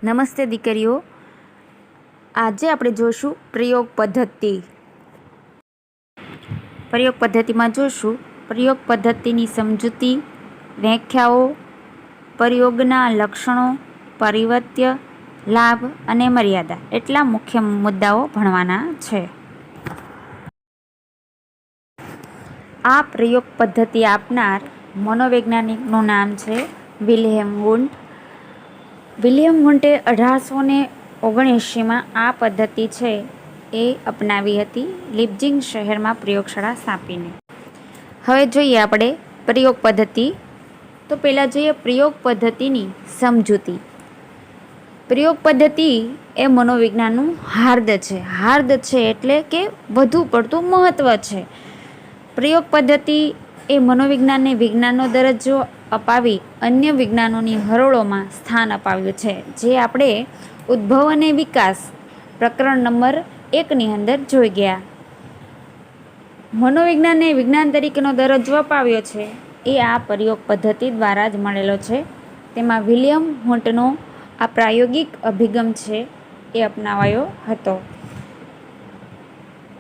નમસ્તે દીકરીઓ, આજે આપણે જોઈશું પ્રયોગ પદ્ધતિ. પ્રયોગ પદ્ધતિમાં જોઈશું પ્રયોગ પદ્ધતિની સમજૂતી, વ્યાખ્યાઓ, પ્રયોગના લક્ષણો, પરિવર્ત્ય, લાભ અને મર્યાદા એટલા મુખ્ય મુદ્દાઓ ભણવાના છે. આ પ્રયોગ પદ્ધતિ આપનાર મનોવૈજ્ઞાનિકનું નામ છે વિલ્હેમ વુન્ટ. વિલિયમ વુન્ટે 1879માં આ પદ્ધતિ છે એ અપનાવી હતી લિપ્ઝિગ શહેરમાં પ્રયોગશાળા સ્થાપીને. હવે જોઈએ આપણે પ્રયોગ પદ્ધતિ. તો પહેલાં જોઈએ પ્રયોગ પદ્ધતિની સમજૂતી. પ્રયોગ પદ્ધતિ એ મનોવિજ્ઞાનનું હાર્દ છે. હાર્દ છે એટલે કે વધુ પડતું મહત્ત્વ છે. પ્રયોગ પદ્ધતિ એ મનોવિજ્ઞાનને વિજ્ઞાનનો દરજ્જો અપાવી અન્ય વિજ્ઞાનોની હરોળોમાં સ્થાન અપાવ્યું છે, જે આપણે ઉદ્ભવ અને વિકાસ પ્રકરણ નંબર 1ની અંદર જોઈ ગયા. મનોવિજ્ઞાનને વિજ્ઞાન તરીકેનો દરજ્જો અપાવ્યો છે એ આ પ્રયોગ પદ્ધતિ દ્વારા જ મળેલો છે. તેમાં વિલિયમ વુન્ટનો આ પ્રાયોગિક અભિગમ છે એ અપનાવાયો હતો.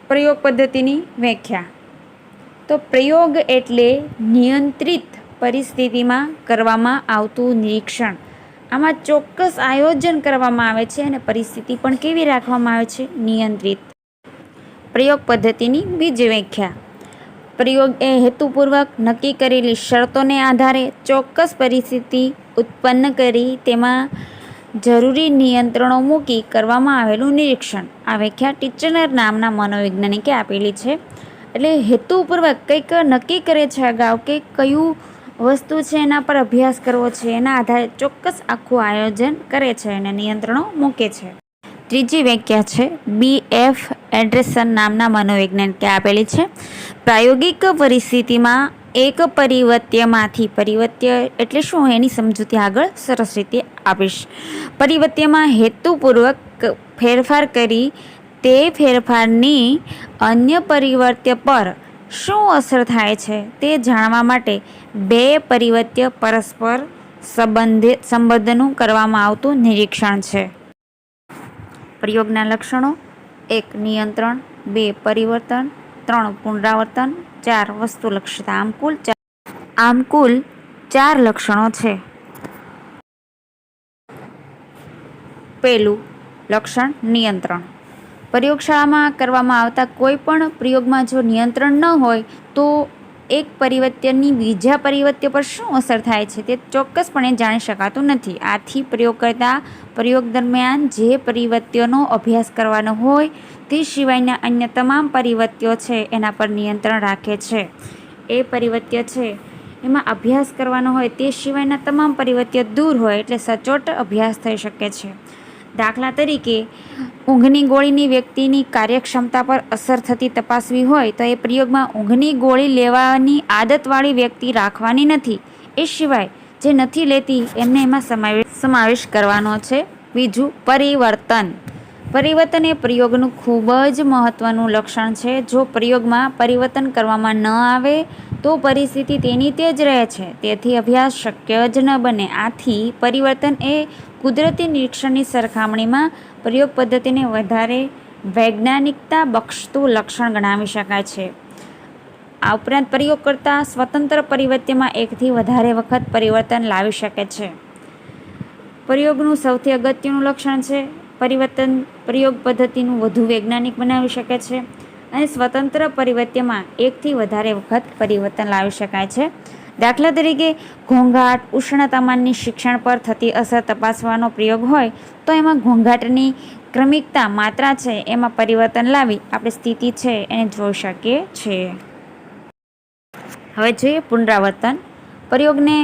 પ્રયોગ પદ્ધતિની વ્યાખ્યા. તો પ્રયોગ એટલે નિયંત્રિત પરિસ્થિતિમાં કરવામાં આવતું નિરીક્ષણ. આમાં ચોક્કસ આયોજન કરવામાં આવે છે અને પરિસ્થિતિ પણ કેવી રાખવામાં આવે છે? નિયંત્રિત. પ્રયોગ પદ્ધતિની બીજી વ્યાખ્યા. પ્રયોગ એ હેતુપૂર્વક નક્કી કરેલી શરતોને આધારે ચોક્કસ પરિસ્થિતિ ઉત્પન્ન કરી તેમાં જરૂરી નિયંત્રણો મૂકી કરવામાં આવેલું નિરીક્ષણ. આ વ્યાખ્યા ટીચનર નામના મનોવૈજ્ઞાનિકે આપેલી છે. એટલે હેતુપૂર્વક કંઈક નક્કી કરે છે અગાઉ કે કયું વસ્તુ છે એના પર અભ્યાસ કરવો છે, એના આધારે ચોક્કસ આખું આયોજન કરે છે અને નિયંત્રણો મૂકે છે. ત્રીજી વ્યાખ્યા છે BF એન્ડરસન નામના મનોવૈજ્ઞાનિકે આપેલી છે. પ્રાયોગિક પરિસ્થિતિમાં એક પરિવર્ત્યમાંથી, પરિવર્ત્ય એટલે શું એની સમજૂતી આગળ સરસ રીતે આપીશ. પરિવર્ત્યમાં હેતુપૂર્વક ફેરફાર કરી તે ફેરફારની અન્ય પરિવર્ત્ય પર શું અસર થાય છે તે જાણવા માટે બે પરિવર્ત્ય પરસ્પર સંબંધનું કરવામાં આવતું નિરીક્ષણ છે. પ્રયોગના લક્ષણો: 1. નિયંત્રણ, 2. પરિવર્તન, 3. પુનરાવર્તન, 4. વસ્તુલક્ષતા. આમ કુલ 4 લક્ષણો છે. પહેલું લક્ષણ નિયંત્રણ. પ્રયોગશાળામાં કરવામાં આવતા કોઈ પણ પ્રયોગમાં જો નિયંત્રણ ન હોય તો એક પરિવર્ત્યની બીજા પરિવર્ત્ય પર શું અસર થાય છે તે ચોક્કસપણે જાણી શકાતું નથી. આથી પ્રયોગકર્તા પ્રયોગ દરમિયાન જે પરિવર્ત્યોનો અભ્યાસ કરવાનો હોય તે સિવાયના અન્ય તમામ પરિવર્ત્યો છે એના પર નિયંત્રણ રાખે છે. એ પરિવર્ત્ય છે એમાં અભ્યાસ કરવાનો હોય તે સિવાયના તમામ પરિવર્ત્ય દૂર હોય એટલે સચોટ અભ્યાસ થઈ શકે છે. દાખલા તરીકે ઊંઘની ગોળીની વ્યક્તિની કાર્યક્ષમતા પર અસર થતી તપાસવી હોય તો એ પ્રયોગમાં ઊંઘની ગોળી લેવાની આદતવાળી વ્યક્તિ રાખવાની નથી. એ સિવાય જે નથી લેતી એમને એમાં સમાવેશ કરવાનો છે. બીજું પરિવર્તન. પરિવર્તન એ પ્રયોગનું ખૂબ જ મહત્ત્વનું લક્ષણ છે. જો પ્રયોગમાં પરિવર્તન કરવામાં ન આવે તો પરિસ્થિતિ તેની તે જ રહે છે. તેથી અભ્યાસ શક્ય જ ન બને. આથી પરિવર્તન એ કુદરતી નિરીક્ષણની સરખામણીમાં પ્રયોગ પદ્ધતિને વધારે વૈજ્ઞાનિકતા બક્ષતું લક્ષણ ગણાવી શકાય છે. આ ઉપરાંત પ્રયોગ કરતાં સ્વતંત્ર પરિવર્ત્યમાં એકથી વધારે વખત પરિવર્તન લાવી શકે છે. પ્રયોગનું સૌથી અગત્યનું લક્ષણ છે પરિવર્તન પ્રયોગ પદ્ધતિનું વધુ વૈજ્ઞાનિક બનાવી શકે છે અને સ્વતંત્ર પરિવર્ત્યમાં એકથી વધારે વખત પરિવર્તન લાવી શકાય છે. દાખલા તરીકે ઘોંઘાટ, ઉષ્ણતામાનની શિક્ષણ પર થતી અસર તપાસવાનો પ્રયોગ હોય તો એમાં ઘોંઘાટની ક્રમિકતા માત્રા છે એમાં પરિવર્તન લાવી આપણે સ્થિતિ છે એને જોઈ શકીએ છીએ. હવે જોઈએ પુનરાવર્તન. પ્રયોગને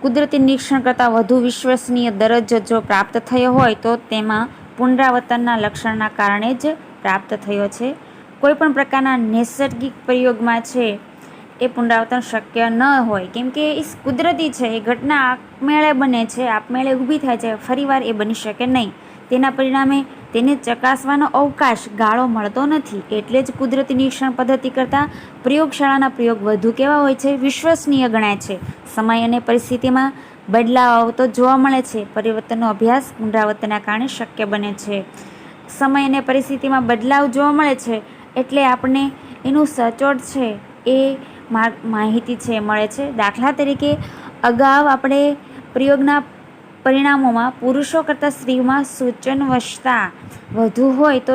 કુદરતી નિરીક્ષણ કરતાં વધુ વિશ્વસનીય દરજ્જો જો પ્રાપ્ત થયો હોય તો તેમાં પુનરાવર્તનના લક્ષણના કારણે જ પ્રાપ્ત થયો છે. કોઈપણ પ્રકારના નૈસર્ગિક પ્રયોગમાં છે એ પુનરાવર્તન શક્ય ન હોય, કેમ કે એ કુદરતી છે. એ ઘટના આપમેળે બને છે, આપમેળે ઊભી થાય છે, ફરીવાર એ બની શકે નહીં. તેના પરિણામે તેને ચકાસવાનો અવકાશ, ગાળો મળતો નથી. એટલે જ કુદરતી નિરીક્ષણ પદ્ધતિ કરતાં પ્રયોગશાળાના પ્રયોગ વધુ કેવા હોય છે? વિશ્વસનીય ગણાય છે. સમય અને પરિસ્થિતિમાં બદલાવ આવતો જોવા મળે છે. પરિવર્તનનો અભ્યાસ પુનરાવર્તનના કારણે શક્ય બને છે. સમય અને પરિસ્થિતિમાં બદલાવ જોવા મળે છે એટલે આપણને એનું સચોટ છે એ માહિતી છે મળે છે. દાખલા તરીકે અગાઉ આપણે પ્રયોગના પરિણામોમાં પુરુષો કરતાં સ્ત્રીઓમાં સૂચનવશતા વધુ હોય તો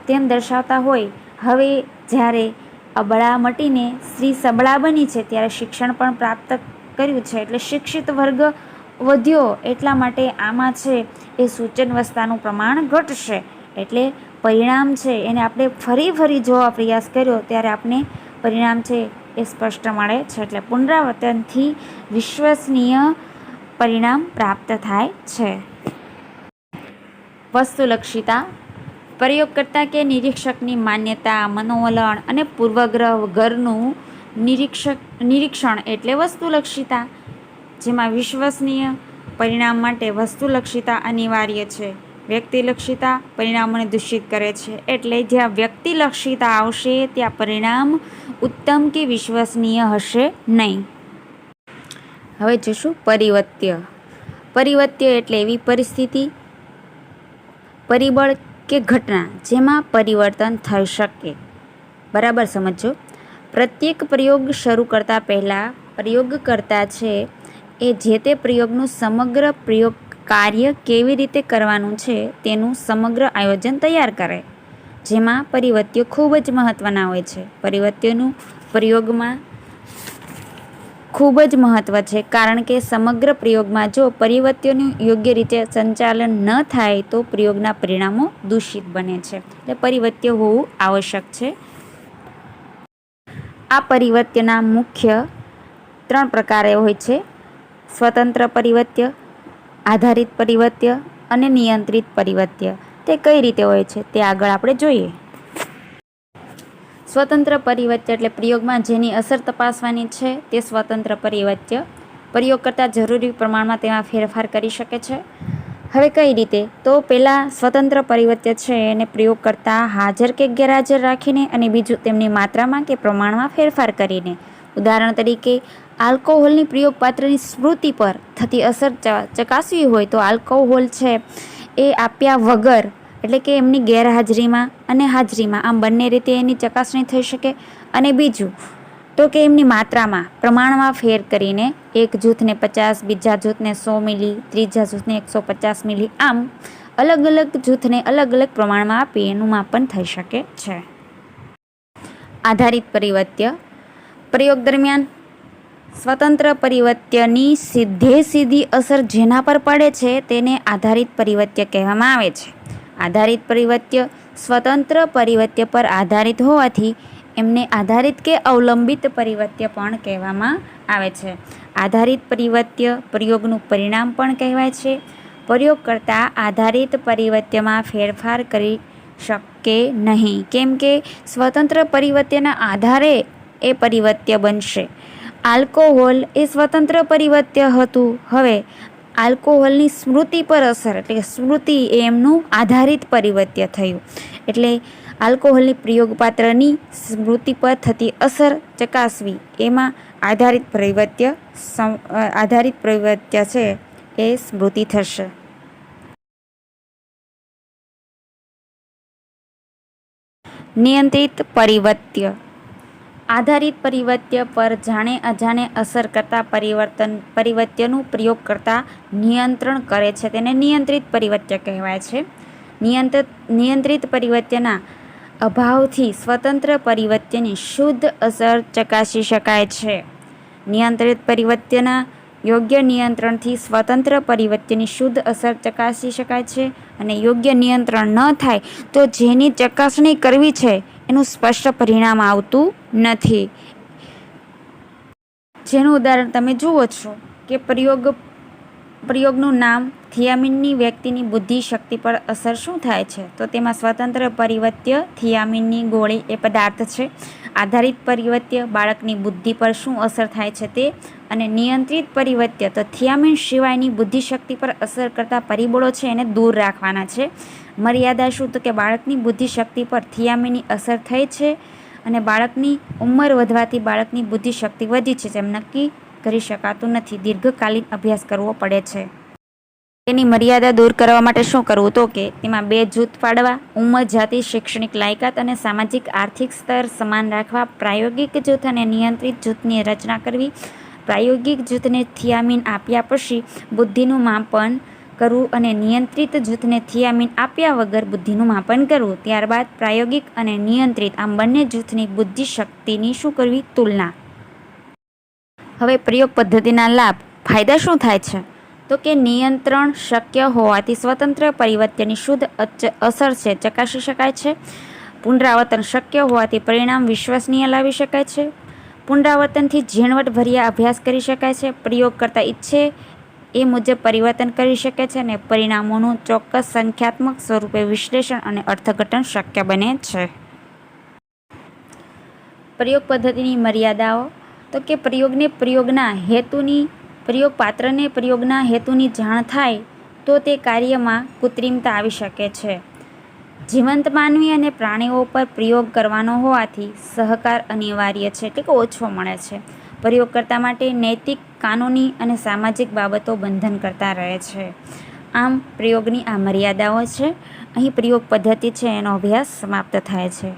તેમ દર્શાવતા હોય. હવે જ્યારે અબળા મટીને સ્ત્રી સબળા બની છે ત્યારે શિક્ષણ પણ પ્રાપ્ત કર્યું છે એટલે શિક્ષિત વર્ગ વધ્યો. એટલા માટે આમાં છે એ સૂચનવશતાનું પ્રમાણ ઘટશે. એટલે પરિણામ છે એને આપણે ફરી જોવા પ્રયાસ કર્યો ત્યારે આપણે પરિણામ છે એ સ્પષ્ટ મળે છે. એટલે પુનરાવર્તનથી વિશ્વસનીય પરિણામ પ્રાપ્ત થાય છે. વસ્તુલક્ષિતા પ્રયોગકર્તા કે નિરીક્ષકની માન્યતા, મનોવલણ અને પૂર્વગ્રહ વગરનું નિરીક્ષણ એટલે વસ્તુલક્ષિતા, જેમાં વિશ્વસનીય પરિણામ માટે વસ્તુલક્ષિતા અનિવાર્ય છે. વ્યક્તિલક્ષિતા પરિણામોને દૂષિત કરે છે એટલે જ્યાં વ્યક્તિલક્ષિતા આવશે ત્યાં પરિણામ ઉત્તમ કે વિશ્વસનીય હશે નહીં. હવે જોશું પરિવર્ત્ય. પરિવર્ત્ય એટલે એવી પરિસ્થિતિ, પરિબળ કે ઘટના જેમાં પરિવર્તન થઈ શકે. બરાબર સમજો. પ્રત્યેક પ્રયોગ શરૂ કરતા પહેલાં પ્રયોગકર્તા છે એ જે તે પ્રયોગનું સમગ્ર પ્રયોગ કાર્ય કેવી રીતે કરવાનું છે તેનું સમગ્ર આયોજન તૈયાર કરે, જેમાં પરિવર્ત્યો ખૂબ જ મહત્ત્વના હોય છે. પરિવર્ત્યોનું પ્રયોગમાં ખૂબ જ મહત્ત્વ છે કારણ કે સમગ્ર પ્રયોગમાં જો પરિવર્ત્યોનું યોગ્ય રીતે સંચાલન ન થાય તો પ્રયોગના પરિણામો દૂષિત બને છે. એટલે પરિવર્ત્ય હોવું આવશ્યક છે. આ પરિવર્ત્યના મુખ્ય 3 પ્રકાર હોય છે: સ્વતંત્ર પરિવર્ત્ય, આધારિત પરિવર્ત્ય અને નિયંત્રિત પરિવર્ત્ય. તે કઈ રીતે હોય છે તે આગળ આપણે જોઈએ. સ્વતંત્ર પરિવર્ત્ય એટલે પ્રયોગમાં જેની અસર તપાસવાની છે તે સ્વતંત્ર પરિવર્ત્ય. પ્રયોગકર્તા જરૂરી પ્રમાણમાં તેમાં ફેરફાર કરી શકે છે. હવે કઈ રીતે? તો પહેલાં સ્વતંત્ર પરિવર્ત્ય છે એને પ્રયોગકર્તા હાજર કે ગેરહાજર રાખીને અને બીજું તેમની માત્રામાં કે પ્રમાણમાં ફેરફાર કરીને. ઉદાહરણ તરીકે આલ્કોહોલની પ્રયોગપાત્રની સ્મૃતિ પર થતી અસર ચકાસવી હોય તો આલ્કોહોલ છે એ આપ્યા વગર એટલે કે એમની ગેરહાજરીમાં અને હાજરીમાં આમ બંને રીતે એની ચકાસણી થઈ શકે. અને બીજું તો કે એમની માત્રામાં પ્રમાણમાં ફેર કરીને એક જૂથને 50, બીજા જૂથને 100 મિલી, ત્રીજા જૂથને 150 મિલી, આમ અલગ અલગ જૂથને અલગ અલગ પ્રમાણમાં આપી એનું માપન થઈ શકે છે. આધારિત પરિવર્ત્ય. પ્રયોગ દરમિયાન સ્વતંત્ર પરિવર્ત્યની સીધી અસર જેના પર પડે છે તેને આધારિત પરિવર્ત્ય કહેવામાં આવે છે. આધારિત પરિવર્ત્ય સ્વતંત્ર પરિવર્ત્ય પર આધારિત હોવાથી એમને આધારિત કે અવલંબિત પરિવર્ત્ય પણ કહેવામાં આવે છે. આધારિત પરિવર્ત્ય પ્રયોગનું પરિણામ પણ કહેવાય છે. પ્રયોગકર્તા આધારિત પરિવર્ત્યમાં ફેરફાર કરી શકે નહીં કેમ કે સ્વતંત્ર પરિવર્ત્યના આધારે એ પરિવર્ત્ય બનશે. આલ્કોહોલ એ સ્વતંત્ર પરિવર્ત્ય હતું. હવે આલ્કોહોલની સ્મૃતિ પર અસર એટલે સ્મૃતિ એ એમનું આધારિત પરિવર્ત્ય થયું. એટલે આલ્કોહોલની પ્રયોગપાત્રની સ્મૃતિ પર થતી અસર ચકાસવી એમાં આધારિત પરિવર્ત્ય છે એ સ્મૃતિ થશે. નિયંત્રિત પરિવર્ત્ય. આધારિત પરિવર્ત્ય પર જાણે અજાણે અસર કરતા પરિવર્ત્યનું પ્રયોગકર્તા નિયંત્રણ કરે છે તેને નિયંત્રિત પરિવર્ત્ય કહેવાય છે. નિયંત્રિત પરિવર્ત્યના અભાવથી સ્વતંત્ર પરિવર્ત્યની શુદ્ધ અસર ચકાસી શકાય છે. નિયંત્રિત પરિવર્ત્યના યોગ્ય નિયંત્રણથી સ્વતંત્ર પરિવર્ત્યની શુદ્ધ અસર ચકાસી શકાય છે. અને યોગ્ય નિયંત્રણ ન થાય તો જેની ચકાસણી કરવી છે એનું સ્પષ્ટ પરિણામ આવતું નથી. જેનું ઉદાહરણ તમે જુઓ છો કે પ્રયોગનું નામ થિયામીનની વ્યક્તિની બુદ્ધિ શક્તિ પર અસર શું થાય છે તો તેમાં સ્વતંત્ર પરિવર્ત્ય થિયામીનની ગોળી એ પદાર્થ છે. આધારિત પરિવર્ત્ય બાળકની બુદ્ધિ પર શું અસર થાય છે તે, અને નિયંત્રિત પરિવર્ત્ય તો થિયામીન સિવાયની બુદ્ધિશક્તિ પર અસર કરતા પરિબળો છે એને દૂર રાખવાના છે. મર્યાદા શું તો કે બાળકની બુદ્ધિશક્તિ પર થિયામીનની અસર થઈ છે અને બાળકની ઉંમર વધવાથી બાળકની બુદ્ધિશક્તિ વધી છે તેમ નક્કી કરી શકાતું નથી. દીર્ઘકાલીન અભ્યાસ કરવો પડે છે. તેની મર્યાદા દૂર કરવા માટે શું કરવું? તો કે તેમાં 2 જૂથ પાડવા: ઉંમર, જાતિ, શૈક્ષણિક લાયકાત અને સામાજિક આર્થિક સ્તર સમાન રાખવા. પ્રાયોગિક જૂથ અને નિયંત્રિત જૂથની રચના કરવી. પ્રાયોગિક જૂથને થિયામીન આપ્યા પછી બુદ્ધિનું માપન કરવું અને નિયંત્રિત જૂથને થિયામીન આપ્યા વગર બુદ્ધિનું માપન કરવું. ત્યારબાદ પ્રાયોગિક અને નિયંત્રિત આમ બંને જૂથની બુદ્ધિશક્તિની શું કરવી? તુલના. હવે પ્રયોગ પદ્ધતિના લાભ ફાયદા શું થાય છે? તો કે નિયંત્રણ શક્ય હોવાથી સ્વતંત્ર પરિવર્તનની શુદ્ધ અસર છે ચકાસી શકાય છે. પુનરાવર્તન શક્ય હોવાથી પરિણામ વિશ્વસનીય લાવી શકાય છે. પુનરાવર્તનથી ઝીણવટભર્યા અભ્યાસ કરી શકાય છે. પ્રયોગકર્તા ઈચ્છે એ મુજબ પરિવર્તન કરી શકે છે અને પરિણામોનું ચોક્કસ સંખ્યાત્મક સ્વરૂપે વિશ્લેષણ અને અર્થઘટન શક્ય બને છે. પ્રયોગ પદ્ધતિની મર્યાદાઓ તો કે પ્રયોગ પાત્રને પ્રયોગના હેતુની જાણ થાય તો તે કાર્યમાં કૃત્રિમતા આવી શકે છે. જીવંત માનવી અને પ્રાણીઓ પર પ્રયોગ કરવાનો હોવાથી સહકાર અનિવાર્ય છે, એટલે કે ઓછો મળે છે. પ્રયોગકર્તા માટે નૈતિક, કાનૂની અને સામાજિક બાબતો બંધન કરતા રહે છે. આમ પ્રયોગની આ મર્યાદાઓ છે. અહીં પ્રયોગ પદ્ધતિ છે એનો અભ્યાસ સમાપ્ત થાય છે.